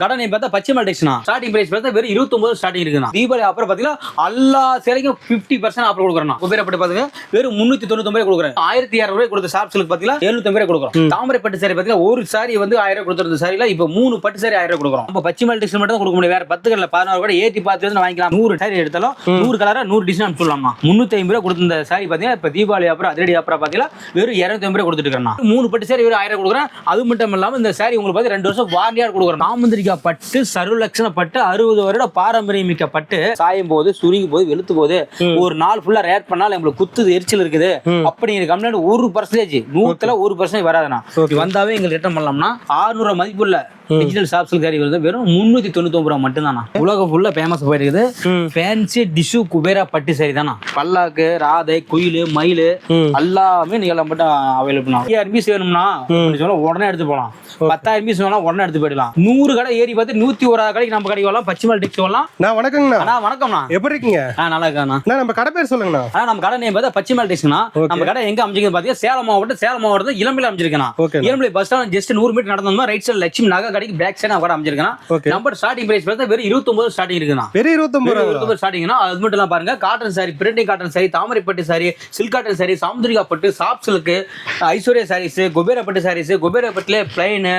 கடை நேம் பார்த்தா பச்சைமல் டெக்ஸ்னா starting price பார்த்தா வெறும் 29 ஸ்டார்டிங் இருக்குண்ணா. தீபாவளி அப்புறம் பாத்தீங்கன்னா எல்லா சேலைக்கும் 50% ஆஃபர் கொடுக்குறோம். குபேரப்பட்டு பாத்தீங்க வெறும் 390 கொடுக்குறேன். 1200 கொடுத்த ஷாப்ஸ்களுக்கு பாத்தீங்கன்னா 750 கொடுக்குறோம். தாமரை பட்டு சாரி பாத்தீங்கன்னா ஒரு சாரி வந்து 1000 கொடுத்துருந்த சாரில இப்ப 3 பட்டு சாரி 1000 கொடுக்குறோம். நம்ம பச்சைமல் டெக்ஸ் மட்டும் தான் கொடுக்க முடியும். வேற 10 கடையில 16 கூட ஏத்தி பார்த்து வாங்கிக்கலாம். 100 சாரி எடுத்தாலும் 100 கலரா 100 டிசைன் சொல்லலாமா. 350 கொடுத்த சாரி பாத்தீங்கன்னா இப்ப தீபாவளி அப்புறம் அதிரடி அப்புறம் பாத்தீங்கன்னா வெறும் 250 கொடுத்துட்டு இருக்கேன். 3 பட்டு சாரி வெறும் 1000 கொடுக்குறேன். அது மட்டும் இல்லாம இந்த சாரி உங்களுக்கு பாத்தீங்கன்னா 2 வருஷம் வாரண்டியா கொடுக்குறோம். நாமந்திரிகா பட்டு சர்வலட்சண பட்டு 60 வருட பாரம்பரிய மிக்க பட்டு சாயும் போது சுருங்கி போது வெளுத்து போது ஒரு நாள் ஃபுல்லா ரேட் பண்ணாலும் உங்களுக்கு குத்துது எரிச்சல் இருக்குது அப்படிங்கிற கம்ப்ளைண்ட் 1% 100% வராதுண்ணா. வந்தாவே எங்களுக்கு ரிட்டர்ன் பண்ணலாம்னா 600 மதிப்புள்ள டிஜிட்டல் ஷாப்ஸ்ல தேடி வருது வெறும் 399 ரூபா மட்டும் தானா. உலகம் ஃபுல்லா ஃபேமஸ் போயிருக்குது ஃபேன்சி டிஷ்யூ குபேரா பட்டு சாரி தானா. பல்லாக்கு ராதை குயில் மயில் எல்லாமே நீங்க மட்டும் அவைலபிள். 5000 பீஸ் வேணும்னா உடனே எடுத்து போகலாம். 10,000 பீஸ் வேணா உடனே எடுத்து போயிடலாம். 100 கடை ஏறி பார்த்து 101 கடைக்கு நம்ம கடைக்கு வரலாம். பச்சைமல் டெக்ஸ் வரலாம். நான் வணக்கங்கண்ணா. வணக்கம்ண்ணா, எப்படி இருக்கீங்க? நல்லா இருக்காண்ணா. நம்ம கடை பேர் சொல்லுங்கண்ணா. நம்ம கடை நேம் பார்த்தா பச்சைமல் டெக்ஸ்னா. நம்ம கடை எங்க அமைஞ்சிருக்கு பாத்தீங்கன்னா சேலம் மாவட்டம் இளம்பில அமைஞ்சிருக்கேன். Elampillai bus stand just 100 metre நடந்தோம்னா ரைட் சைடு லட்சுமி நகை கடைக்கு பேக் சைடு நான் கடை அமைஞ்சிருக்கேன். நம்பர் ஸ்டார்டிங் பிரைஸ் பார்த்தா வெறும் 29 ஸ்டார்டிங் இருக்குண்ணா. வெறும் 29 ஸ்டார்டிங்னா அது மட்டும் எல்லாம் பாருங்க. Cotton sari, printing cotton sari, தாமரை பட்டு சாரி, சில்க் காட்டன் சாரி, சாமுந்திரிகா பட்டு, சாப் சில்க், ஐஸ்வர்யா சாரீஸ், குபேர பட்டு சாரீஸ், குபேர பட்டுல plain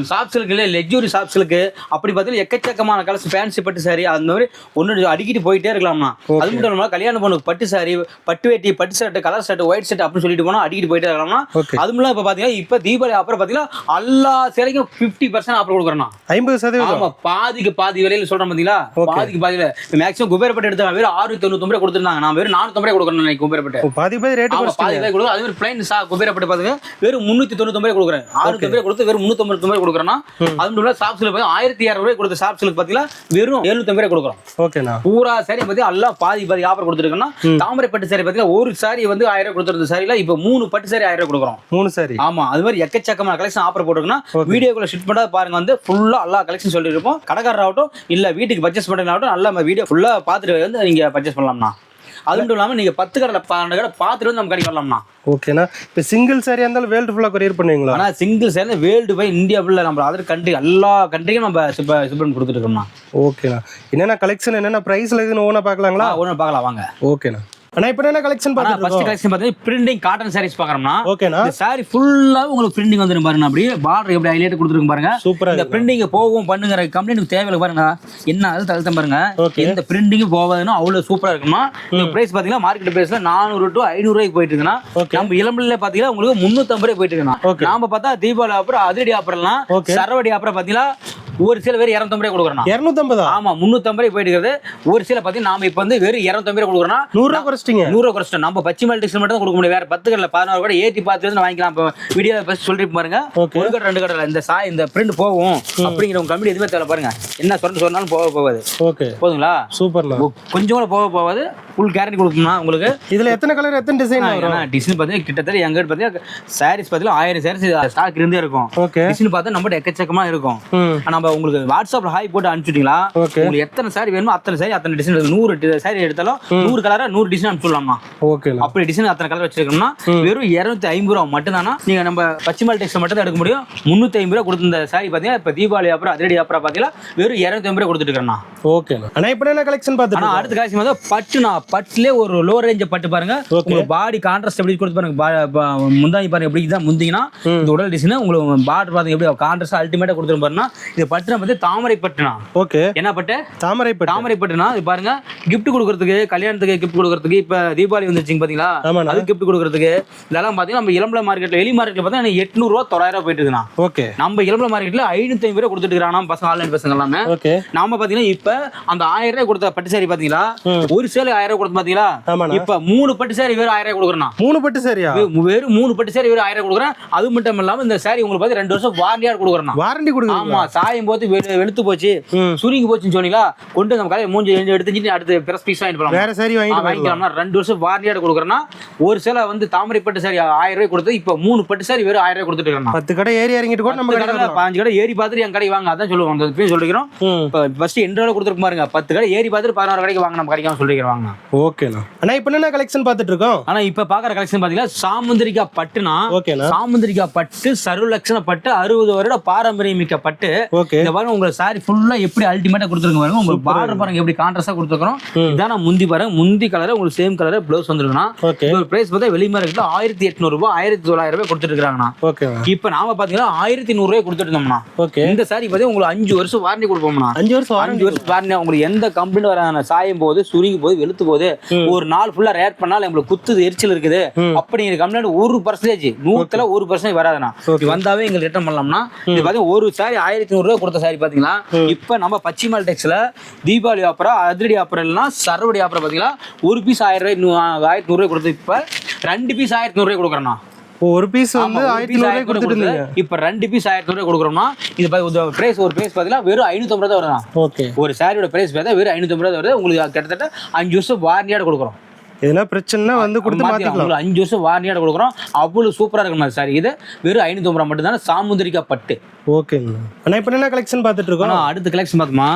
soft silk, luxury soft silk, அப்படி பார்த்தீங்கன்னா எக்கச்சக்கமான கலர்ஸ் ஃபேன்சி பட்டு சாரி அந்த மாதிரி ஒன்று அடிக்கிட்டு போயிட்டே இருக்கலாம்னா. அது மட்டும் இல்லாமல் கல்யாணம் பொண்ணுக்கு பட்டு சாரி, பட்டு வேட்டி, பட்டு shirt, colour shirt, white shirt அப்படின்னு சொல்லிட்டு போனால் அடிக்கிட்டு போயிட்டே இருக்கலாம்னா. அது மட்டும் இப்போ பார்த்தீங்கன்னா இப்போ தீபாவளி அப்புறம் பார்த்தீங்கன்னா எல்லா சேலைக்கும் 50% ஆஃபர் கொடுக்குறோம். 50%. ஆமா, பாதிக்கு பாதி விலையில சொல்றேன் பாத்தீங்களா. பாதிக்கு பாதியில மேக்ஸிமம் குபேரப்பட்டு எடுத்தா வெறும் 699 கொடுத்துருந்தாங்க. நான் வெறும் 450 கொடுக்குறேன். குபேரப்பட்டு பாதி பாதி ரேட் கொடுக்குறேன். அதே மாதிரி பிளைன் குபேரப்பட்டு பாத்துங்க வெறும் 399 கொடுக்குறேன். 650 கொடுத்து வெறும் 399 கொடுக்குறேன்னா. அது மட்டும் ஷாப்ஸ்ல 1200 கொடுத்த ஷாப்ஸ்ல பாத்தீங்கன்னா வெறும் 750 கொடுக்குறோம். ஓகேண்ணா. பூரா சாரி பத்தி எல்லாம் பாதி பாதி ஆஃபர் கொடுத்துருக்கோம்னா. தாமரை பட்டு சாரி பாத்தீங்கன்னா ஒரு சாரி வந்து 1000 கொடுத்துருந்த சாரில இப்ப 3 பட்டு சாரி 1000 கொடுக்குறோம். 3 சாரி. ஆமா, அது மாதிரி எக்கச்சக்கமான கலெக்ஷன் ஆஃபர் போட்டுருக்குன்னா வீடியோக்குள்ள ஷிட் பண்ணா பாருங்க. வந்து ஃபுல்லா எல்லா கலெக்ஷன் சொல்லிருப்போம். கடைக்காரர் ஆகட்டும் இல்ல வீட்டுக்கு பர்ச்சேஸ் பண்றதுனாகட்டும் நல்லா வீடியோ ஃபுல்லா பார்த்துட்டு வந்து நீங்க பர்ச்சேஸ் பண்ணலாம்னா. அது மட்டும் இல்லாமல் நீங்கள் 10 கடை 12 கடை பார்த்துட்டு வந்து நம்ம கடைக்கு வரலாம்னா. ஓகேண்ணா. இப்போ சிங்கிள் சாரியாக இருந்தாலும் வேர்ல்டு ஃபுல்லாக கொரியர் பண்ணுவீங்களா? ஆனால் சிங்கிள் சாரி வேர்ல்டு போய் இந்தியா ஃபுல்லாக நம்ம அதர் கண்ட்ரி எல்லா கண்ட்ரிக்கும் நம்ம ஷிப்மெண்ட் கொடுத்துட்டு இருக்கோம்னா. ஓகேண்ணா. என்னென்ன கலெக்ஷன் என்னென்ன ப்ரைஸில் இருக்குன்னு ஒவ்வொன்றா பார்க்கலாங்களா? ஒவ்வொன்றா பார்க்கலாம் வாங்க. ஓகேண்ணா. ஆனா இப்போ என்ன கலெக்ஷன் பாத்தீங்கன்னா ஃபர்ஸ்ட் கலெக்ஷன் பாத்தீங்கன்னா பிரிண்டிங் காட்டன் சாரீஸ் பார்க்கறோம்னா. ஓகேண்ணா. இந்த சாரி ஃபுல்லா உங்களுக்கு பிரிண்டிங் வந்துரும் பாருங்க. அப்படியே பார்டர் எப்படி ஹைலைட் கொடுத்துருக்கு பாருங்க. சூப்பரா. இந்த பிரிண்டிங் போகும் பண்ணுங்கற கம்ப்ளைண்ட் தேவையில்லை பாருங்க. என்ன அது தள்ளும் பாருங்க. இந்த பிரிண்டிங் போவாதுன்னா அவ்வளவு சூப்பரா இருக்குமா. இந்த பிரைஸ் பாத்தீங்கன்னா மார்க்கெட் பிரைஸ்ல 400 to 500 ரூபாய்க்கு போயிட்டு இருக்குன்னா. நம்ம இளம்பிள்ளையில பாத்தீங்கன்னா உங்களுக்கு 350 ரூபாய் போயிட்டு இருக்குன்னா. நாம பார்த்தா தீபாவளி அப்புறம் அதிரடி ஆஃபர்லாம் சரவடி அப்புறம் பாத்தீங்கன்னா ஒரு சில வேறு 250 ரூபாய் கொடுக்குறோம். 250? ஆமா, 350 ரூபாய் போயிட்டு இருக்குது. ஒரு சில பாத்தீங்கன்னா நாம இப்ப வந்து வெறும் 250 ரூபாய் கொடுக்குறோம். 100 ரூபாய் குறைச்சிட்டீங்க. 100 ரூபாய் குறைச்சிட்டோம். நம்ம பச்சைமல் டெக்ஸ் மட்டும் தான் கொடுக்க முடியும். வேற 10 கடையில 16 கூட ஏத்தி பார்த்து வாங்கிக்கலாம். இப்போ வீடியோ ஃபர்ஸ்ட் சொல்லிட்டு பாருங்க. ஒரு கடை 2 கடையில இந்த பிரிண்ட் போகும் அப்படிங்கிற உங்க கம்பெனி எதுவுமே தேவை பாருங்க. என்ன சொன்னாலும் போகாது. ஓகே, போதுங்களா? சூப்பர்ல. கொஞ்சம் கூட போகாது. ஃபுல் கேரண்டி கொடுக்கணும்னா உங்களுக்கு. இதுல எத்தனை கலர் எத்தனை டிசைன் வரும்? டிசைன் பாத்தீங்கன்னா கிட்டத்தட்ட எங்க பாத்தீங்கன்னா சாரீஸ் பாத்தீங்கன்னா 1000 சாரீஸ் ஸ்டாக் இருந்தே இருக்கும். டிசைன் பார்த்தா நம்ம எக்கச்சக்கமா இருக்கும். நம்ம உங்களுக்கு வாட்ஸ்அப்ல ஹாய் போட்டு அனுப்பிச்சிட்டீங்களா உங்களுக்கு எத்தனை சாரி வேணுமோ அத்தனை சாரி அத்தனை டிசைன் 100 சாரி எடுத்தாலும் 100 கலரா 100 டிசைன் அனுப்பிச்சுடலாமா. ஓகே, அப்படி டிசைன் அத்தனை கலர் வச்சிருக்கோம்னா வெறும் 250 ரூபா மட்டும் தானா. நீங்க நம்ம பச்சைமல் டெக்ஸ் மட்டும் தான் எடுக்க முடியும். 350 ரூபா கொடுத்த இந்த சாரி பாத்தீங்கன்னா இப்ப தீபாவளி அப்புறம் அதிரடி அப்புறம் பாத்தீங்கன்னா வெறும் 250 ரூபா கொடுத்துட்டு இருக்கேன். ஓகே. ஆனா இப்போ என்ன கலெக்ஷன் பாத்தீங்கன்னா அடுத்த கலெக்ஷன் வந்து பட்டுனா. பட்டுல ஒரு லோ ரேஞ்ச் பட்டு பாருங்க. உங்களுக்கு பாடி கான்ட்ராஸ்ட் எப்படி கொடுத்து பாருங்க. முந்தானி பாருங்க எப்படி தான் முந்திங்கன்னா இந்த உடல் டிசைன் உங்களுக்கு பார்டர் பாருங்க எப்படி கான்ட்ராஸ்ட் அல்டிமேட்டா கொடுத்துரும் பாருங்க. இந்த பட்டுனா வந்து தாமரை பட்டுனா. ஓகே. என்ன பட்டு? தாமரை பட்டு. தாமரை பட்டுனா இது பாருங்க கிஃப்ட் கொடுக்கறதுக்கு கல்யாணத்துக்கு கிஃப்ட் கொடுக்கறதுக்கு இப்ப தீபாவளி வந்துருச்சுங்க பாத்தீங்களா. அது கிஃப்ட் கொடுக்கறதுக்கு இதெல்லாம் பாத்தீங்கன்னா நம்ம இளம்பல மார்க்கெட்ல வெளி மார்க்கெட்ல பார்த்தா 800 ரூபா 900 ரூபா போயிட்டு இருக்குண்ணா. ஓகே. நம்ம இளம்பல மார்க்கெட்ல 550 ரூபா கொடுத்துட்டு இருக்காங்க பசங்க ஆன்லைன் பசங்க எல்லாமே. ஓகே. நாம பாத்தீங்கன்னா இப்ப அந்த 1000 ரூபாய் கொடுத்த பட்டு சாரி பாத்தீங்களா ஒரு சேலை 1000 ரூபாய் கொடுத்து பாத்தீங்களா. இப்ப 3 பட்டு சாரி வெறும் 1000 ரூபாய் கொடுக்குறேன். 3 பட்டு சாரியா? வெறும் 3 பட்டு சாரி வெறும் 1000 ரூபாய் கொடுக்குறேன். அது மட்டும் இல்லாம இந்த சாரி உங்களுக்கு பாத்தீங்கன்னா 2 வருஷம் வாரண்டியா கொடுக்குறேன். வாரண்டி கொடுக்குறீங்க? ஆமா, சாயம் போது வெளுத்து போச்சு சுருங்கி போச்சுன்னு சொன்னீங்களா கொண்டு நம்ம கடையை மூஞ்சி எடுத்துட்டு அடுத்து பிரஸ் பீஸ் வாங்கிட்டு போலாம். வேற சாரி வாங்கிக்கலாம்னா 2 வருஷம் வாரண்டியா கொடுக்குறேன்னா. ஒரு சேலை வந்து தாமரை பட்டு சாரி 1000 ரூபாய் கொடுத்து இப்ப 3 பட்டு சாரி வெறும் 1000 ரூபாய் கொடுத்துட்டு இருக்கேன். 10 கடை ஏறி இறங்கிட்டு கூட நம்ம கடையில 5 கடை ஏறி பார்த்துட்டு என் கடை வாங்க அதான் சொல்லுவாங்க. அந்த பேர் சொல்லிக்கிறோம். ஃபர்ஸ்ட் என்ட்ரோல கொடுத்துருக்கு பாருங்க. 10 கடை ஏறி பார்த்துட்டு 16 கடைக்கு வாங்க நம்ம கடைக்கு சொல்லிக்கிறோம். ஓகேண்ணா. ஆனா இப்ப என்ன கலெக்ஷன் பார்த்துட்டு இருக்கோம்? ஆனா இப்ப பாக்குற கலெக்ஷன் பாத்தீங்கன்னா சாமுந்திரிகா பட்டுனா. ஓகேண்ணா. சாமுந்திரிகா பட்டு சர்வலட்சண பட்டு 60 வருட பாரம்பரிய மிக்க பட்டு. ஓகே இந்த பாருங்க உங்க சாரி ஃபுல்லா எப்படி அல்டிமேட்டா கொடுத்துருங்க பாருங்க. உங்களுக்கு பார்டர் பாருங்க எப்படி கான்ட்ராஸ்டா கொடுத்துருக்கோம். இதான முந்தி பாருங்க, முந்தி கலர் உங்களுக்கு சேம் கலர் ப்ளவுஸ் வந்துருக்குண்ணா. இதோட பிரைஸ் பார்த்தா வெளி மார்க்கெட்ல 1800 ரூபாய் 1900 ரூபாய் கொடுத்துட்டு இருக்காங்கண்ணா. ஓகே இப்ப நாம பாத்தீங்கன்னா 1100 ரூபாய் கொடுத்துட்டு இருந்தோம்னா. ஓகே இந்த சாரி பார்த்தா உங்களுக்கு 5 வருஷம் வாரண்டி கொடுப்போம்னா. 5 வருஷம் வாரண்டி. உங்களுக்கு எந்த கம்ப்ளைண்ட் வராத, சாயும் போது சுருங்கி போது வெளுத்து போது ஒரு நாள் ஃபுல்லா ரேட் பண்ணாலும் உங்களுக்கு குத்துது எரிச்சல் இருக்குது அப்படிங்கிற கம்ப்ளைண்ட் 1% 100ல 1% வராதுண்ணா. வந்தாவே எங்களுக்கு ரிட்டர்ன் பண்ணலாம்னா. இது பாத்தீங்கன்னா ஒரு சாரி 1100 ரூபாய் கொடுத்த சாரி பாத்தீங்களா. இப்ப நம்ம பச்சிமால் டெக்ஸ்ல தீபாவளி ஆஃபரா அதிரடி ஆஃபர் எல்லாம் சரவடி ஆஃபர் பாத்தீங்களா, ஒரு பீஸ் 1000 ரூபாய் 1100 ரூபாய் கொடுத்து இப்ப 2 பீஸ் 1100 ரூபாய் கொடுக்குறேன்னா. ஒரு பீஸ் வந்து 1100 ரூபாய் கொடுத்துட்டு இப்ப 2 பீஸ் 1100 ரூபாய் கொடுக்குறோம்னா இது பிரைஸ் ஒரு பிரைஸ் பாத்தீங்கன்னா வெறும் 550 ரூபாய் வருதா. ஓகே ஒரு சாரியோட பிரைஸ் பார்த்தா வெறும் 550 ரூபாய் வருது. உங்களுக்கு கிட்டத்தட்ட 5 வருஷம் வாரண்டியோட கொடுக்குறோம். எதனா பிரச்சனை வந்து கொடுத்து மாத்திக்கலாம். 5 வருஷம் வாரண்டியோட கொடுக்குறோம். அவ்வளவு சூப்பரா இருக்கும் மாதிரி சாரி. இது வெறும் 550 ரூபாய் மட்டும் தானே. சாமுந்திரிக்கா பட்டு. ஓகேங்க. ஆனா இப்போ என்ன கலெக்ஷன் பார்த்துட்டு இருக்கோம். அடுத்த கலெக்ஷன் பார்த்தோமா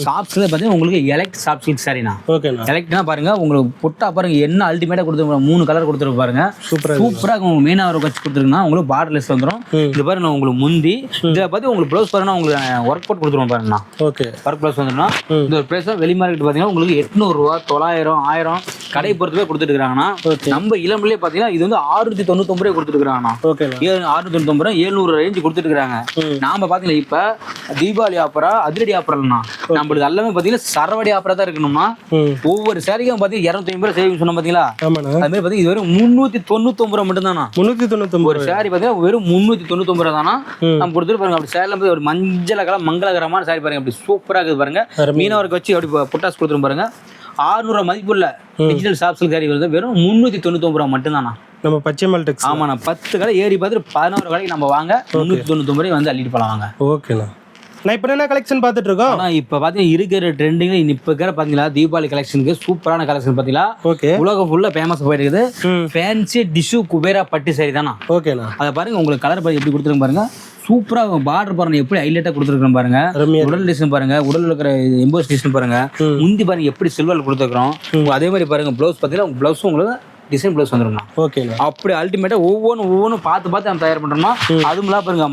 ஷாப்ஸ்ல பார்த்தீங்கன்னா உங்களுக்கு எலக்ட் ஷாப் சீட் சாரினா. ஓகேண்ணா. எலக்ட்னா பாருங்க உங்களுக்கு பொட்டா பாருங்க என்ன அல்டிமேட்டா கொடுத்துருக்காங்க. 3 கலர் கொடுத்துருக்கு பாருங்க. சூப்பரா உங்களுக்கு மெயினா ஒரு வச்சு கொடுத்துருக்குன்னா உங்களுக்கு பார்டர்லெஸ் வந்துடும். இது பாருங்க உங்களுக்கு முந்தி இதை பார்த்து உங்களுக்கு ப்ளவுஸ் பாருங்கன்னா உங்களுக்கு ஒர்க் அவுட் கொடுத்துருவோம் பாருங்கண்ணா. ஓகே ஒர்க் ப்ளவுஸ் வந்துடும். இந்த ஒரு பிரைஸ் வெளி மார்க்கெட் பார்த்தீங்கன்னா உங்களுக்கு 800 ரூபா 900 1000 கடை பொறுத்தவே கொடுத்துட்டு இருக்காங்கன்னா. நம்ம இளம்பிலே பார்த்தீங்கன்னா இது வந்து 699 ரூபாய் கொடுத்துட்டு இருக்காங்கண்ணா. 699 ரூபாய் 700 ரேஞ்சு கொடுத்துட்டு இருக்காங்க. நாம பாத்தீங்கன்னா இப்ப தீபாவளி ஆஃபரா அதிரடி ஆஃபர்னா நம்மளுக்கு எல்லாமே பாத்தீங்கன்னா சரவடி ஆஃபரா தான் இருக்கணும்னா. ஒவ்வொரு சாரிக்கும் பாத்தீங்கன்னா 250 ரூபாய் சேவிங் சொன்ன பாத்தீங்களா. அது மாதிரி பாத்தீங்கன்னா இது வெறும் 399 ரூபாய் மட்டும் தானா. 399 ஒரு சாரி பாத்தீங்கன்னா வெறும் 399 ரூபாய் தானா நம்ம கொடுத்துட்டு பாருங்க. அப்படி சேரில ஒரு மஞ்சள் கலர் மங்களகரமான சாரி பாருங்க. அப்படி சூப்பரா இருக்குது பாருங்க. மீனவருக்கு வச்சு அப்படி புட்டாஸ் கொடுத்துரும் பாருங்க. 600 மதிப்புள்ள டிஜிட்டல் ஷாப்ஸ்ல சாரி வருது வெறும் 399 ரூபாய் மட்டும் தானா. நம்ம பச்சைமால் டெக்ஸ். ஆமாண்ணா 10 கடை ஏறி பார்த்துட்டு 11 கடைக்கு நம்ம வாங்க 399 ரூபாய் வந்து அள்ளிட்டு போலாம் வாங்க. ஓகேண்ணா. நான் இப்போ என்ன கலெக்ஷன் பார்த்துட்டு இருக்கோம். ஆனால் இப்போ பார்த்தீங்கன்னா இருக்கிற ட்ரெண்டிங் இப்போ இருக்கிற பார்த்தீங்களா தீபாவளி கலெக்ஷனுக்கு சூப்பரான கலெக்ஷன் பார்த்தீங்களா. ஓகே உலகம் ஃபுல்லாக ஃபேமஸ் போயிட்டு இருக்குது. ஃபேன்சி டிஷ்யூ குபேரா பட்டு சாரி தானா. ஓகேண்ணா. அதை பாருங்க உங்களுக்கு கலர் பாருங்க எப்படி கொடுத்துருங்க பாருங்க. சூப்பராக பார்டர் பாருங்க எப்படி ஹைலைட்டா கொடுத்துருக்கோம் பாருங்க. உடல் டிசைன் பாருங்க, உடல் இருக்கிற எம்போஸ் டிசைன் பாருங்க. முந்தி பாருங்க எப்படி சில்வர் கொடுத்துருக்கோம். அதே மாதிரி பாருங்க ப்ளவுஸ் பார்த்தீங்கன்னா உங்க ப்ளவுஸும் உங்களுக்கு டிசைன் ப்ளவுஸ் வந்துடும். ஓகே அப்படி அல்டிமேட்டா ஒவ்வொன்றும் பார்த்து நம்ம தயார் பண்றோம்னா. அதுமெல்லாம் பாருங்க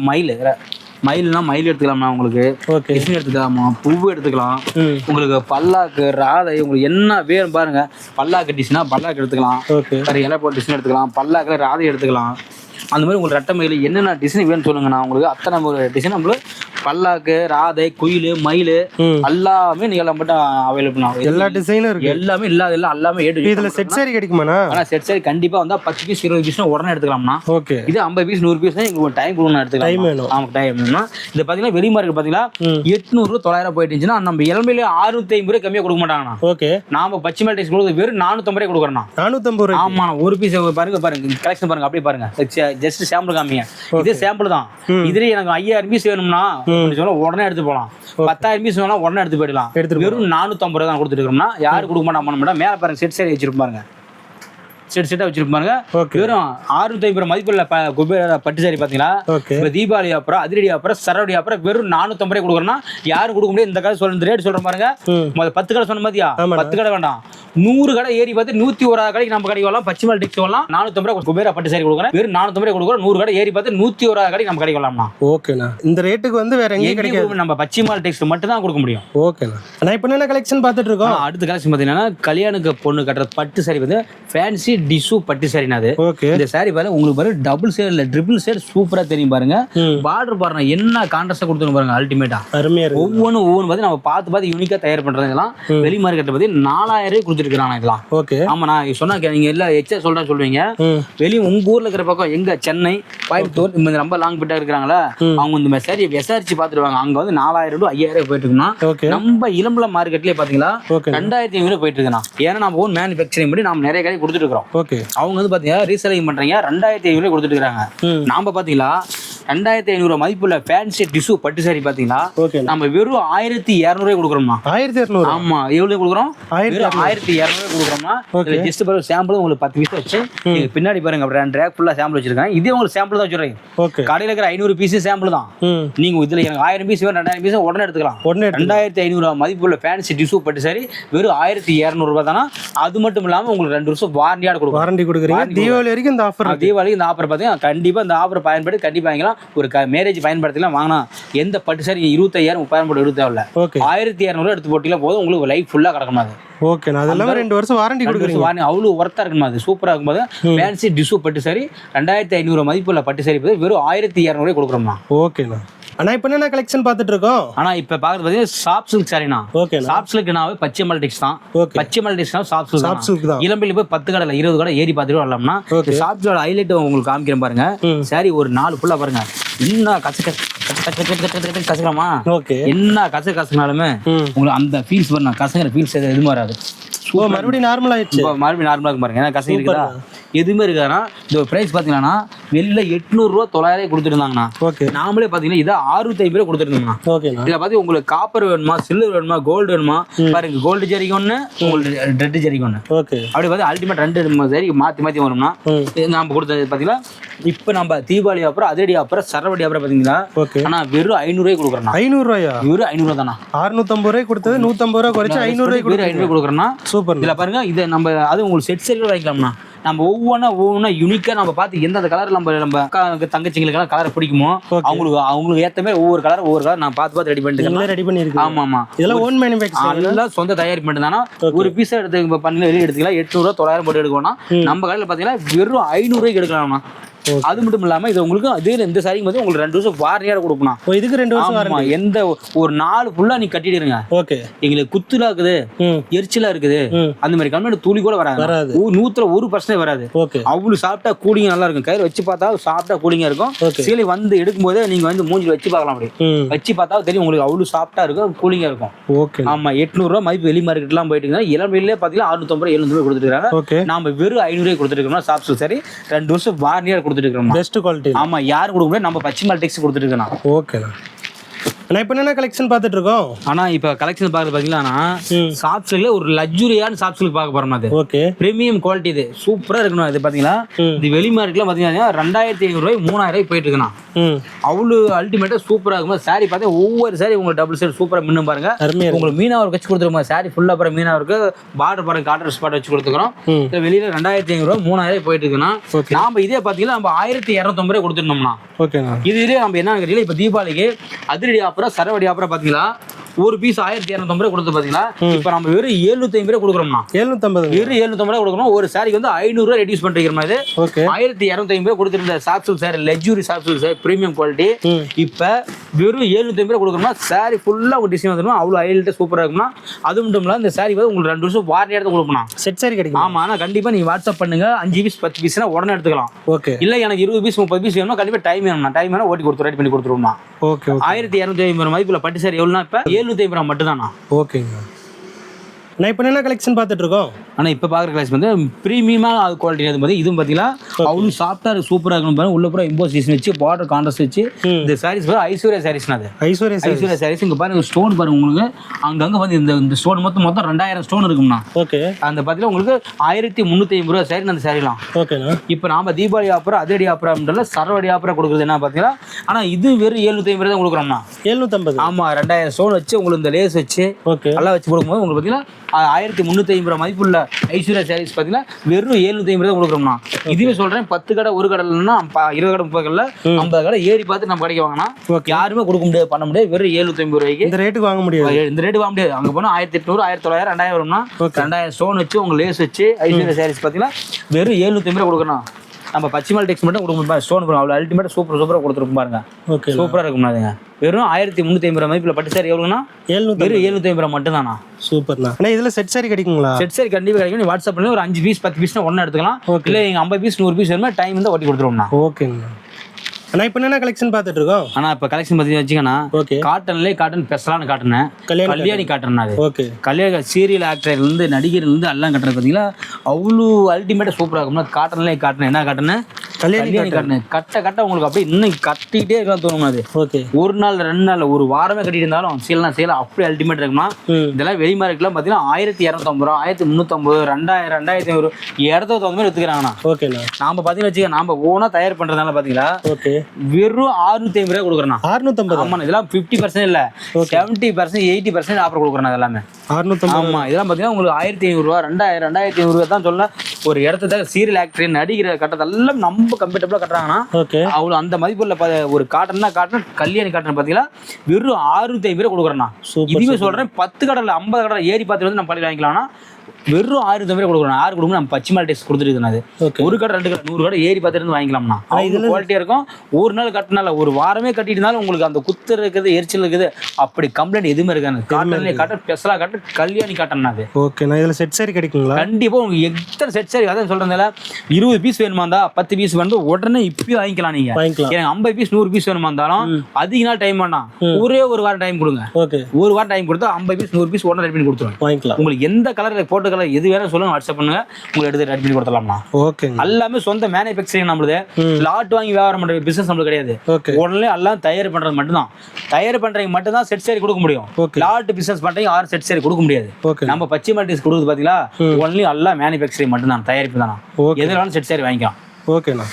மயில்னா மயில் எடுத்துக்கலாம்னா உங்களுக்கு. டிசைன் எடுத்துக்கலாமா, பூவு எடுத்துக்கலாம். உங்களுக்கு பல்லாக்கு ராதை உங்களுக்கு என்ன வேணும் பாருங்க. பல்லாக்கு டிசைனா பல்லாக்கு எடுத்துக்கலாம். இலை போட்டு டிசைன் எடுத்துக்கலாம். பல்லாக்குல ராதை எடுத்துக்கலாம். அந்த மாதிரி உங்களுக்கு ரெட்டை மயில் என்னென்ன டிசைன் வேணும்னு சொல்லுங்கண்ணா. உங்களுக்கு அத்தனை ஒரு டிசைன் நம்மளுக்கு பல்லாக்கு ராதை குயில் மயில் எல்லாமே நீங்க எல்லாம் மட்டும் அவைலபிள் ஆகும். எல்லா டிசைனும் இருக்கு. எல்லாமே இல்லாத எல்லாமே இதுல செட் சாரி கிடைக்குமாண்ணா. ஆனா செட் சாரி கண்டிப்பா வந்தா 10 பீஸ் 20 பீஸ் உடனே எடுத்துக்கலாம்னா. ஓகே இது 50 பீஸ் 100 பீஸ் உங்களுக்கு டைம் கொடுக்கணும் எடுத்துக்கலாம். டைம் வேணும். ஆமா டைம் வேணும்னா. இது பாத்தீங்கன்னா வெளி மார்க்கெட் பாத்தீங்களா 800 900 போயிட்டு இருந்துச்சுன்னா நம்ம இளமையில 650 ரூபாய் கம்மியா கொடுக்க மாட்டாங்கண்ணா. ஓகே நாம பச்சிமால் டெக்ஸ் கொடுக்குறது வெறும் 450 ரூபாய் கொடுக்குறோம். 450 ரூபாய். ஆமா ஒரு பீஸ் பாருங்க கலெக்ஷன் பாருங்க அப்படியே பாருங்க. ஜஸ்ட் சாம்பிள் காமிங்க. இது சாம்பிள் தான். இதுல எனக்கு 5000 பீஸ் வேணும்னா சொன்னா உடனே எடுத்து போலாம். 10000 பீஸ் வேணா உடனே எடுத்து போயிடலாம். வெறும் 450 ரூபாய் தான் கொடுத்துட்டு இருக்கோம்னா. யாரு கொடுக்க மாட்டாங்க. மேல பாருங்க செட் சாரி வச்சிருப்பாங்க. செட்டா வச்சிருப்பாங்க. வெறும் 650 ரூபாய் மதிப்புள்ள குபேரா பட்டு சாரி பாத்தீங்களா. இப்ப தீபாவளி அப்புறம் அதிரடி அப்புறம் சரவடி அப்புறம் வெறும் 450 ரூபாய் கொடுக்குறோம்னா யாரும் கொடுக்க முடியாது. இந்த கடை சொல்ற ரேட் சொல்ற பாருங்க. 10 கடை சொன்ன மாதிரியா 10 கடை வேண்டாம் 100 கடை ஏறி பார்த்து 101 கடைக்கு நம்ம கடைக்கு வரலாம். பச்சிமால் டெக்ஸ் வரலாம். 450 ரூபாய் குபேரா பட்டு சாரி கொடுக்குறேன். வெறும் 450 ரூபாய் கொடுக்குறோம். 100 கடை ஏறி பார்த்து 101 கடைக்கு நம்ம கடைக்கு வரலாம்னா. ஓகேண்ணா. இந்த ரேட்டுக்கு வந்து வேற எங்கேயும் கிடைக்காது. நம்ம பச்சிமால் டெக்ஸ் மட்டும் தான் கொடுக்க முடியும். ஓகேண்ணா. நான் இப்போ என்ன கலெக்ஷன் பார்த்துட்டு இருக்கோம். அடுத்த கலெக்ஷன் பாத்தீங்கன்னா கல்யாணுக்கு பொண்ணு கட்டுற பட்டு சாரி வந்து ஃபேன்சி டிஷ்யூ பட்டு சாரி. இந்த சாரி பாருங்க உங்களுக்கு பாருங்க டபுள் ஷேட் இல்ல ட்ரிபிள் ஷேட் சூப்பரா தெரியும் பாருங்க. பார்டர் பாருங்க என்ன கான்ட்ராஸ்டா கொடுத்துருங்க பாருங்க. அல்டிமேட்டா அருமையா இருக்கு. ஒவ்வொன்னு பாத்து நம்ம பார்த்து யூனிக்கா தயார் பண்றது. இதெல்லாம் வெளி மார்க்கெட்ல பாத்தி 4000 ரூபாய் கொடுத்துருக்காங்க இதெல்லாம். ஓகே ஆமா நான் சொன்னா நீங்க எல்லாம் எச்சா சொல்லுவீங்க. வெளிய உங்க ஊர்ல இருக்கிற பக்கம் எங்க சென்னை கோயம்புத்தூர் இந்த ரொம்ப லாங் பிட்டா இருக்காங்களா அவங்க இந்த மாதிரி சாரி விசாரிச்சு பாத்துருவாங்க. அங்க வந்து 4000 ரூபாய் 5000 ரூபாய் போயிட்டு இருக்குன்னா நம்ம இளம்பல மார்க்கெட்லயே பாத்தீங்களா 2500 போயிட்டு இருக்குண்ணா. ஏன்னா நம்ம ஓன் மேனுஃபேக்சரிங் பண்ணி நம்ம நிறைய கடை கொடுத்துட்டு இருக்கோம். அவங்க வந்து பாத்தீங்கன்னா ரீசெல்லிங் பண்றீங்க 2500 கொடுத்துட்டு இருக்காங்க. நாம பாத்தீங்களா 2500 மதிப்புள்ள ஃபேன்சி டிஷ்யூ பட்டு சாரி பாத்தீங்களா நம்ம வெறும் 1200 ரூபாய் கொடுக்குறோம்னா. 1200. ஆமா எவ்வளவு கொடுக்குறோம்? 1200 கொடுக்குறோம்னா. ஜஸ்ட் பாருங்க சாம்பிள் உங்களுக்கு 10 பீஸ் வச்சு பின்னாடி பாருங்க ரெண்டு ரேக் ஃபுல்லா சாம்பிள் வச்சிருக்காங்க. இதே உங்களுக்கு சாம்பிள் தான் வச்சிருக்கேன். கடையில இருக்கிற 500 பீஸ் சாம்பிள் தான். நீங்க இதுல எனக்கு 1000 பீஸ் வேணும் 2000 பீஸ் உடனே எடுத்துக்கலாம். 2500 மதிப்புள்ள ஃபேன்சி டிஷ்யூ பட்டு சாரி வெறும் 1200 ரூபாய் தானா. அது மட்டும் இல்லாம உங்களுக்கு 2 வருஷம் வாரண்டியோட கொடுக்குறோம். வாரண்டி கொடுக்குறீங்க. தீபாவளி வரைக்கும் இந்த ஆஃபர். தீபாவளிக்கு இந்த ஆஃபர் பாத்தீங்கன்னா கண்டிப்பா இந்த ஆஃபர் பயன்படுத்தி கண்டிப்பா வாங்கலாம். ஒரு மேரேஜ் பயன்படுத்திலாம் வாங்கினா எந்த பட்டு சாரி 25,000 30,000 போட்டு எடுத்து தேவையில்ல. 1200 எடுத்து போட்டிலாம் போதும், உங்களுக்கு லைஃப் ஃபுல்லாக கிடக்கணும். அது ஓகே. அது எல்லாமே 2 வருஷம் வாரண்டி கொடுக்குறீங்க. அவ்வளோ ஒர்த்தாக இருக்கணும். அது சூப்பராக இருக்கும்போது ஃபேன்சி டிஷ்யூ பட்டு சாரி 2500 மதிப்புள்ள பட்டு சாரி வெறும் 1200 கொடுக்குறோம்ண்ணா. ஓகேண்ணா. ஆனா இப்போ என்ன கலெக்ஷன் பார்த்துட்டு இருக்கோம்? ஆனா இப்போ பார்க்குறது பார்த்தீங்கன்னா சாஃப்ட் சில்க் சாரிண்ணா. ஓகே. சாஃப்ட் சில்க்னாவே பச்சை மல்டிக்ஸ் தான். பச்சை மல்டிக்ஸ்னா சாஃப்ட் சில்க் தான். இளம்பில் போய் 10 கடையில் 20 கடை ஏறி பார்த்துட்டு வரலாம்னா சாஃப்ட் சில்க் ஹைலைட் உங்களுக்கு காமிக்கிறேன் பாருங்க. சாரி ஒரு 4 ஃபுல்லாக பாருங்க. என்ன கசக்கலாமா? ஓகே. என்ன கசக்கினாலுமே உங்களுக்கு அந்த ஃபீல்ஸ் வரணும். கசங்கிற ஃபீல்ஸ் எதுவும் வராது. மறுபடியும் நார்மல் ஆயிடுச்சு. மறுபடியும் நார்மலாக இருக்கும் பாருங்க. ஏன்னா கசங்க இருக்குதா எதுவுமே இருக்காதுன்னா இந்த ப்ரைஸ் பார்த்தீங்கன்னா வெளில 800 900 கொடுத்துருந்தாங்கண்ணா. ஓகே. நாமளே பார்த்தீங்கன்னா இதை 650 கொடுத்துருந்தோம்ண்ணா. ஓகே. இதில் பார்த்து உங்களுக்கு காப்பர் வேணுமா, சில்வர் வேணுமா, கோல்டு வேணுமா பாருங்க. கோல்டு ஜரிகை ஒன்று, உங்களுக்கு ரெட் ஜரிகை ஒன்று. ஓகே. அப்படி பார்த்து அல்டிமேட் 2 சரி மாற்றி வரும்னா நம்ம கொடுத்தது பார்த்தீங்கன்னா இப்போ நம்ம தீபாவளி அப்புறம் அதிரடி அப்புறம் சரவடி அப்புறம் பார்த்தீங்கன்னா ஆனால் வெறும் 500 கொடுக்குறேன். 500 வெறும் 500 தானா. 650 கொடுத்தது 150 குறைச்சி 500 கொடுக்குறேன்னா சூப்பர். இதில் பாருங்க இதை நம்ம அது உங்களுக்கு செட் சரியில் வாங்கிக்கலாம்ண்ணா. நம்ம ஒவ்வொன்றா யூனிக்காக நம்ம பார்த்து எந்தெந்த கலர் நம்ம தங்கச்சிங்களுக்கெல்லாம் கலர் பிடிக்குமோ அவங்களுக்கு ஏற்ற மாதிரி ஒவ்வொரு கலர் நான் பார்த்து ரெடி பண்ணிட்டு. ஆமா இதெல்லாம் ஓன் மேனுஃபேக்சரிங் எல்லாம் சொந்த தயாரிப்பு மட்டும்தானா. ஒரு பீஸ் எடுத்து பண்ணி வெளியே எடுத்துக்கலாம். 800 900 போட்டு எடுக்கணும்னா நம்ம கடையில் பார்த்தீங்கன்னா வெறும் 500 எடுக்கலாம்ண்ணா. அது மட்டும் இல்லாம இது உங்களுக்கு அதே இந்த சாரிக்கு வந்து உங்களுக்கு 2 வருஷம் வாரண்டியா கொடுக்கணும். இதுக்கு 2 வருஷம் வாரண்டி. எந்த ஒரு 4 ஃபுல்லா நீ கட்டிடுங்க. ஓகே. எங்களுக்கு குத்துலா இருக்குது, எரிச்சலா இருக்குது, அந்த மாதிரி கம்மியான துளி கூட வராது. 100% வராது. அவ்வளவு சாப்பிட்டா கூலிங் நல்லா இருக்கும். கையில வச்சு பார்த்தா சாப்பிட்டா கூலிங்கா இருக்கும். சீலை வந்து எடுக்கும் போதே நீங்க வந்து மூஞ்சில வச்சு பார்க்கலாம். அப்படி வச்சு பார்த்தா தெரியும் உங்களுக்கு அவ்வளவு சாப்பிட்டா இருக்கும், கூலிங்கா இருக்கும். ஓகே. ஆமா 800 மதிப்பு வெளி மார்க்கெட் எல்லாம் போயிட்டு இளம்பிலே பாத்தீங்கன்னா 650 700 கொடுத்துருக்காங்க. நாம வெறும் 500 கொடுத்துருக்கோம்னா சாப்பிட்டு சரி 2 வருஷம் வாரண்டியா பெஸ்ட் குவாலிட்டி. ஆமா யாரு கொடுக்க முடியாது, நம்ம பச்சை மல்டிக்ஸ் கொடுத்துட்டு இருக்கோம். ஓகே. நான் இப்போ என்ன கலெக்ஷன் பார்த்துட்டு இருக்கோம்? ஆனா இப்போ கலெக்ஷன் பார்க்குறது பார்த்தீங்கன்னா சாஃப்ட் சில்க்ல ஒரு லக்ஸுரியான சாஃப்ட் சில்க் பார்க்க போறோம். அது ஓகே. Premium quality. இது சூப்பரா இருக்கணும். இது பாத்தீங்கன்னா இது வெளி மார்க்கெட்ல பாத்தீங்கன்னா 2500 3000 போயிட்டு இருக்கணும். அவ்வளவு அல்டிமேட்டா சூப்பரா இருக்கும். சாரி பார்த்தா ஒவ்வொரு சாரி உங்களுக்கு டபுள் சைடு சூப்பரா மின்னும் பாருங்க. உங்களுக்கு மீனா ஒர்க் வச்சு கொடுத்துருக்கோம். சாரி ஃபுல்லா பாருங்க மீனா ஒர்க், பார்டர் பாருங்க காட்டன் ஸ்பாட் வச்சு கொடுத்துக்கிறோம். வெளியில 2500 3000 போயிட்டு இருக்குன்னா நாம இதே பாத்தீங்கன்னா நம்ம 1250 கொடுத்துருந்தோம்னா இதுலயே நம்ம என்ன கேட்டீங்கன்னா இப்போ தீபாவளிக்கு அதிரடி அப்புறம் சரவடி அப்புறம் பாத்தீங்களா ஒரு பீஸ் 1250 கொடுத்து பாத்தீங்களா இப்ப நம்ம வெறும் 750 கொடுக்குறோம்னா. 750 வெறும் 750 கொடுக்கணும். ஒரு சாரிக்கு வந்து 500 ரெடியூஸ் பண்ணிக்கிற மாதிரி 1250 கொடுத்துருந்த soft silk sari, luxury soft silk sari premium quality இப்ப வெறும் 750 கொடுக்கணும்னா சாரி ஃபுல்லா ஒரு டிசைன் வந்துடும். அவ்வளவு ஹைலைட்டா சூப்பரா இருக்கும்னா அது மட்டும் இல்ல இந்த சாரி வந்து உங்களுக்கு 2 வருஷம் வாரண்டி எடுத்து கொடுக்கணும். செட் சாரி கிடைக்கும். ஆமா ஆனா கண்டிப்பா நீங்க வாட்ஸ்அப் பண்ணுங்க. 5 பீஸ் 10 பீஸ்னா உடனே எடுத்துக்கலாம். ஓகே. இல்ல எனக்கு 20 பீஸ் 30 பீஸ் வேணும்னா கண்டிப்பா டைம் வேணும்னா டைம் வேணா ஓட்டி கொடுத்து ரெடி பண்ணி கொடுத்துருவோம்னா. ஓகே. 1250 மதிப்புல பட்டு சாரி எவ்வளவுனா இப்ப 750 மட்டும் தானா. ஓகேங்க. நான் இப்போ என்ன கலெக்ஷன் பார்த்துட்டு இருக்கோம்? ஆனால் இப்போ பார்க்குற கலெக்ஷன் வந்து ப்ரீமியமாக குவாலிட்டி அது மாதிரி இதுவும் பார்த்தீங்கன்னா அவ்வளோ சாஃப்டாக சூப்பராக இருக்கணும் பாருங்க. உள்ள பூரா இம்போசிஷன் வச்சு பார்டர் கான்ட்ராஸ்ட் வச்சு இந்த சாரீஸ் பாரு ஐஸ்வர்யா சாரீஸ்னா அது ஐஸ்வர்யா சாரீஸ். இங்கே பாருங்க ஸ்டோன் பாருங்க உங்களுக்கு அங்கங்கே வந்து இந்த ஸ்டோன் மொத்தம் 2000 ஸ்டோன் இருக்கும்னா. ஓகே. அந்த பார்த்தீங்கன்னா உங்களுக்கு 1350 ரூபா சாரி அந்த சாரிலாம். ஓகேண்ணா. இப்போ நாம தீபாவளி ஆப்பரம் அதிரடி ஆப்பரம்ன்றல சரவடி ஆப்பரம் கொடுக்குறது என்ன பார்த்தீங்கன்னா ஆனால் இது வெறும் 750 தான் கொடுக்குறோம்னா. 750. ஆமாம் 2000 ஸ்டோன் வச்சு உங்களுக்கு இந்த லேஸ் வச்சு நல்லா வச்சு கொடுக்கும்போது உங்களுக்கு பார்த்தீங்கன்னா 1350 மதிப்புள்ள ஐஸ்வர்யா சாரீஸ் பார்த்தீங்கன்னா வெறும் 750 தான் கொடுக்குறோம்னா. இதுவே சொல்றேன் 10 கடை ஒரு கடை இல்லைன்னா 20 கடை 30 கடையில் 50 கடை ஏறி பார்த்து நம்ம கடைக்கு வாங்கினா யாருமே கொடுக்க முடியாது பண்ண முடியாது. வெறும் 750 ரூபாய்க்கு இந்த ரேட்டுக்கு வாங்க முடியாது. இந்த ரேட்டு வாங்க முடியாது. அங்கே போனால் 1800 1900 2000 வரும்னா 2000 ஸ்டோன் வச்சு உங்க லேஸ் வச்சு ஐஸ்வர்யா சாரீஸ் பார்த்தீங்கன்னா வெறும் 750 கொடுக்கணும். நம்ம பச்சிமல் டெக்ஸ் மட்டும் கொடுக்க ஸ்டோன் அவ்வளோ அல்டிமேட் சூப்பராக கொடுத்துருக்கும் பாருங்க. ஓகே. சூப்பராக இருக்கும் அதுங்க. வெறும் 1350 மதிப்புல பட்டு சாரி எவ்வளோனா வெறும் 750 மட்டும் தானா. சூப்பர்ண்ணா. ஆனால் இதில் செட் சாரி கிடைக்குங்களா? செட் சாரி கண்டிப்பாக கிடைக்கும். நீ வாட்ஸ்அப் பண்ணி ஒரு 5 பீஸ் 10 பீஸ்னா ஒன்று எடுத்துக்கலாம். இல்லை நீங்கள் 50 பீஸ் 100 பீஸ் வேணுமா டைம் வந்து ஓட்டி கொடுத்துருவோம்ண்ணா. ஓகேங்க. ஆனால் இப்போ என்ன கலெக்ஷன் பார்த்துட்டு இருக்கோம்? ஆனால் இப்போ கலெக்ஷன் பற்றி வச்சுக்கண்ணா காட்டன்லேயே காட்டன் ஸ்பெஷலான காட்டுன்னு கல்யாணி காட்டன். அது ஓகே. கல்யாண சீரியல் ஆக்டர்லேருந்து நடிகர்லேருந்து எல்லாம் கட்டுறது பார்த்தீங்கன்னா அவ்வளோ அல்டிமேட்டாக சூப்பராக இருக்கும்னா. காட்டன்லேயே காட்டன் என்ன காட்டுன்னு கல்யாணி காட்டன் கட்ட உங்களுக்கு அப்படியே இன்னும் கட்டிக்கிட்டே இருக்கலாம் தோணும். அது ஓகே. ஒரு நாள் 2 நாள் ஒரு வாரமே கட்டிட்டு இருந்தாலும் சேலாம் அப்படியே அல்டிமேட் இருக்கும்னா. இதெல்லாம் வெளி மார்க்கெட்லாம் பார்த்தீங்கன்னா 1250 ரூபா 1350 2000 2500 இடத்த தகுந்த மாதிரி எடுத்துக்கிறாங்கண்ணா. ஓகேண்ணா. நாம பார்த்தீங்கன்னா வச்சுக்க நாம ஓனா தயார் பண்ணுறதுனால பார்த்தீங்களா ஓகே வெறும் 650 ரூபா கொடுக்குறேன். 650. ஆமா இதெல்லாம் 50% இல்ல 70% 80% ஆஃபர் கொடுக்குறேன். எல்லாமே 650. ஆமா இதெல்லாம் பார்த்தீங்கன்னா உங்களுக்கு 1500 ரூபா 2000 2500 தான் சொல்ல. ஒரு இடத்துல சீரியல் ஆக்டர் நடிக்கிற கட்டத்தெல்லாம் நம்ம ரொம்ப கம்ஃபர்டபுளா கட்டுறாங்கன்னா ஓகே அவ்வளவு அந்த மதிப்புள்ள ஒரு காட்டன் தான் காட்டன் கல்யாணி காட்டன் பாத்தீங்களா வெறும் 650 ரூபாய் கொடுக்குறேன்னா. இதுவே சொல்றேன் 10 கடல 50 கடல ஏறி பார்த்து வந்து நம்ம பள்ளியில் வாங்கிக்கலாம்னா வெறும் 650 ரூபாய் கொடுக்குறோம். 6 கொடுக்கும் நம்ம பச்சிமால் டேஸ்ட் கொடுத்துருக்குது. அது ஒரு கடை 2 கடை 100 கடை ஏறி பார்த்துட்டு வாங்கிக்கலாம்னா இதுல குவாலிட்டியா இருக்கும். ஒரு நாள் கட்டினால ஒரு வாரமே கட்டிட்டு இருந்தாலும் உங்களுக்கு அந்த குத்து இருக்குது எரிச்சல் இருக்குது அப்படி கம்ப்ளைண்ட் எதுவுமே இருக்காது. காட்டன்லேயே காட்டன் ஸ்பெஷலா காட்டன் கல்யாணி காட்டன் அது. ஓகே நான் இதுல செட் சாரி கிடைக்குங்களா? கண்டிப்பா உங்களுக்கு எத்தனை செட் சாரி அதான் சொல்றதுல 20 பீஸ் வேணுமா இருந்தா 10 பீஸ் வந்து உடனே இப்பயே வாங்கிக்கலாம். நீங்க எனக்கு 50 பீஸ் 100 பீஸ் வேணுமா இருந்தாலும் அதிக நாள் டைம் வேணாம், ஒரே ஒரு வாரம் டைம் கொடுங்க. ஒரு வாரம் டைம் கொடுத்தா 50 பீஸ் 100 பீஸ் உடனே ரெடி பண்ணி கொடுத்துருவேன். வாங்கிக்கலாம். உங்களுக்கு எந்த கலர் போட்ட கலர் எது வேணும் சொல்லுங்க, வாட்ஸ்அப் பண்ணுங்க, உங்களுக்கு எடுத்து ரெடி பண்ணி கொடுத்துடலாம்னா. ஓகே. எல்லாமே சொந்த மேனுஃபேக்சரிங் நம்மளுது. லாட் வாங்கி வியாபாரம் பண்ற பிசினஸ் நம்மளுக்கு கிடையாது. உடனே எல்லாம் தயார் பண்றது மட்டும்தான். தயார் பண்றவங்க மட்டும் தான் செட் சாரி கொடுக்க முடியும். லாட் பிசினஸ் பண்றவங்க 6 செட் சாரி கொடுக்க முடியாது. நம்ம பச்சை மாட்டிஸ் கொடுக்குறது பாத்தீங்களா, ஒன்லி எல்லாம் மேனுஃபேக்சரிங் மட்டும் தான், தயாரிப்பு தானா. எது வேணாலும் செட் சாரி வாங்கிக்கலாம். ஓகேண்ணா.